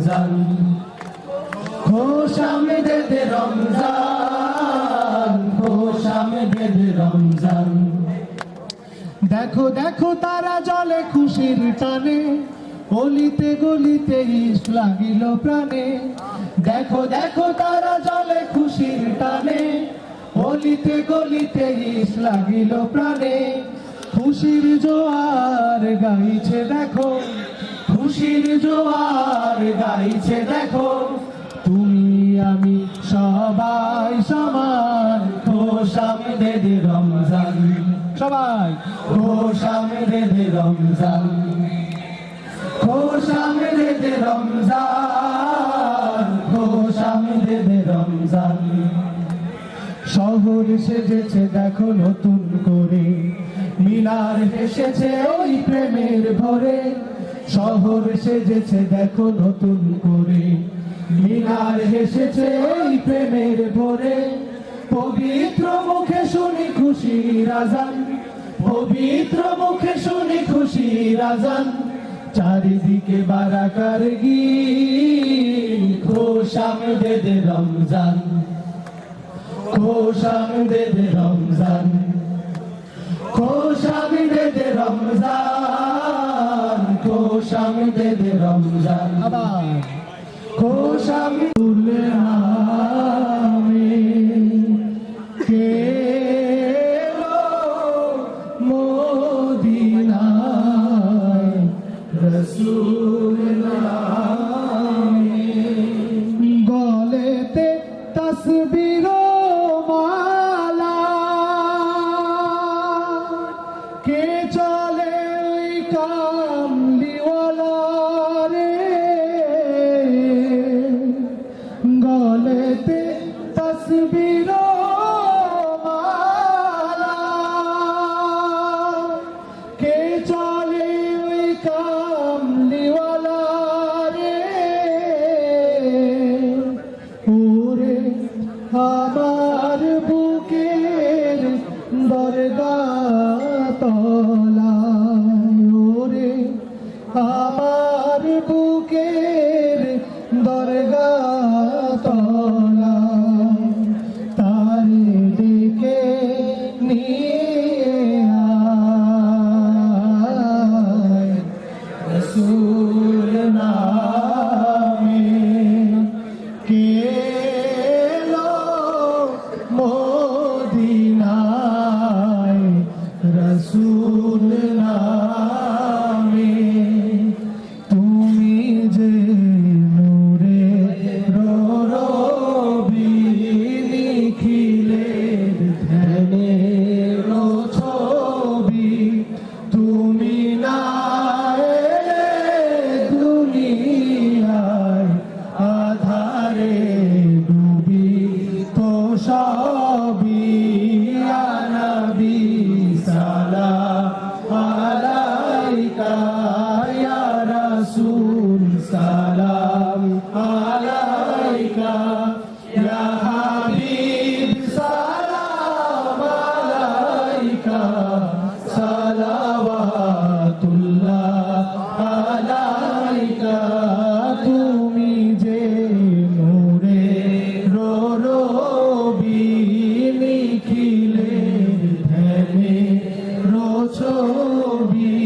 রমজান খোশ আমদেদ রমজান খোশ আমদেদ রমজান দেখো দেখো তারা জলে খুশির টানে অলিতে গলিতে ইশ লাগিল প্রাণে দেখো দেখো তারা জলে খুশির টানে অলিতে গলিতে ইশ লাগিল প্রাণে খুশির জোয়ার গাইছে দেখো খুশির জোয়ার গাইছে দেখো তুমি আমি সবাই সমান খোশ আমদেদ রমজান সবাই খোশ আমদেদ রমজান খোশ আমদেদ রমজান খোশ আমদেদ রমজান শহর সেজেছে দেখো নতুন করে মিনার হেসেছে ওই প্রেমের ভরে শহর সেজেছে দেখো নতুন করে মিনার হেসেছে ওই প্রেমের ভরে পবিত্র মুখে শুনি খুশির আজান পবিত্র মুখে শুনি খুশির আজান চারিদিকে বারাকার গীত খোশ আমদেদ রমজান খোশ আমদেদ রমজান খোশ আমদেদ রমজান খোশ আমদেদ রমজান আবার খোশ আমদুল নামে কে মদিনায় রসূল নামে গলেতে তসবির মালা কে চলে ওই কামলিওয়ালা রে গলেতে তসবির মালা কে চলে ওই কামলিওয়ালা রে ওরে আমার বুকের দরগা তলায় ওরে আমার বুকের দরগা তলায় তারে ডেকে নিয়ে আয় রসূল নামে কে মদিনায় রসূল নামে তুমি যে নূরে রবি নিখিলের ধ্যানের ছবি তুমি না এলে দুনিয়ায় আধারে ডুবি তো সবই ইয়া নবী সালাম আলাইকা ইয়া রাসূল সালাম আলাইকা ইয়া হাবিব সালাম আলাইকা সালাওয়াতুল্লাহ আলাইকা তুমি যে নূরে রবি নিখিলের ধ্যানে ছবি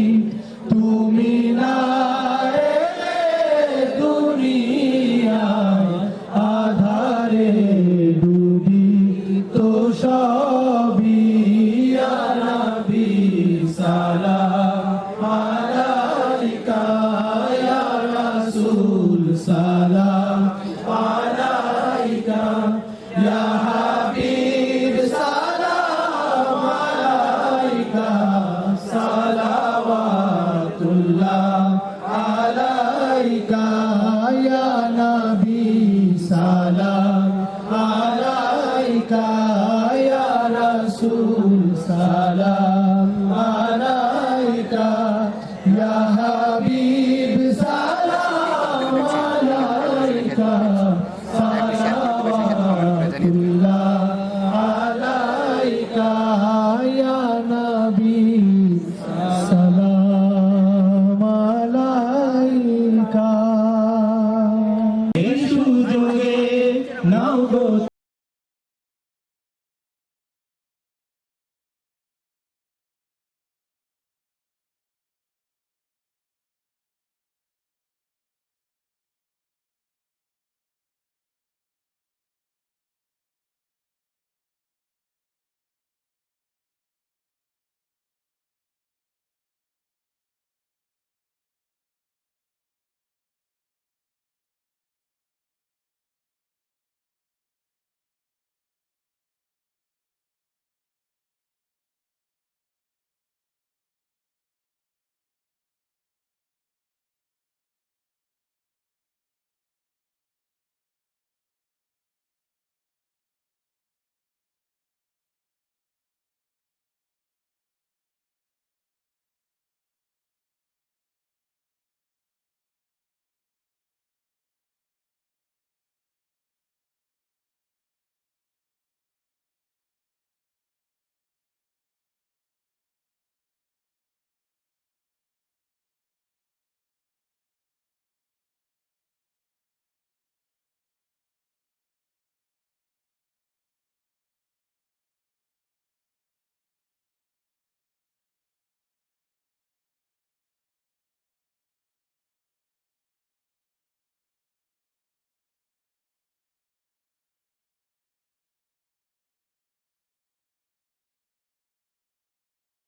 তুমি না এলে দুনিয়ায় আধারে ডুবি তো সবই ইয়া নবী সালাম আলাইকা ইয়া রাসূল সালাম আলাইকা ইয়া হাবিব সালাম আলাইকা সালাওয়াতুল্লাহ আলাইকা ইয়া নবী সালাম আলাইকা ইয়া রাসূল সালাম আলাইকা ইয়া হাবিব সালাম আলাইকা সালাওয়াতুল্লাহ আলাইকা ইয়া নবী সালাম আলাইকা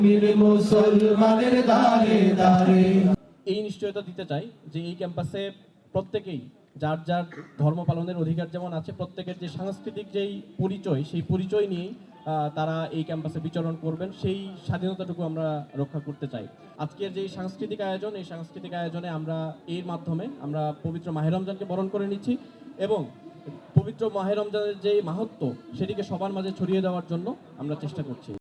বীর মুসলমানের দাঁড়ে দাঁড়ে। এই নিশ্চয়তা দিতে চাই যে এই ক্যাম্পাসে প্রত্যেকেই যার যার ধর্ম পালনের অধিকার যেমন আছে, প্রত্যেকের যে সাংস্কৃতিক যেই পরিচয়, সেই পরিচয় নিয়েই তারা এই ক্যাম্পাসে বিচরণ করবেন, সেই স্বাধীনতাটুকু আমরা রক্ষা করতে চাই। আজকের যে সাংস্কৃতিক আয়োজন, এই সাংস্কৃতিক আয়োজনে আমরা এর মাধ্যমে আমরা পবিত্র মাহে রমজানকে বরণ করে নিচ্ছি এবং পবিত্র মাহে রমজানের যে মাহাত্ম্য সেটিকে সবার মাঝে ছড়িয়ে দেওয়ার জন্য আমরা চেষ্টা করছি।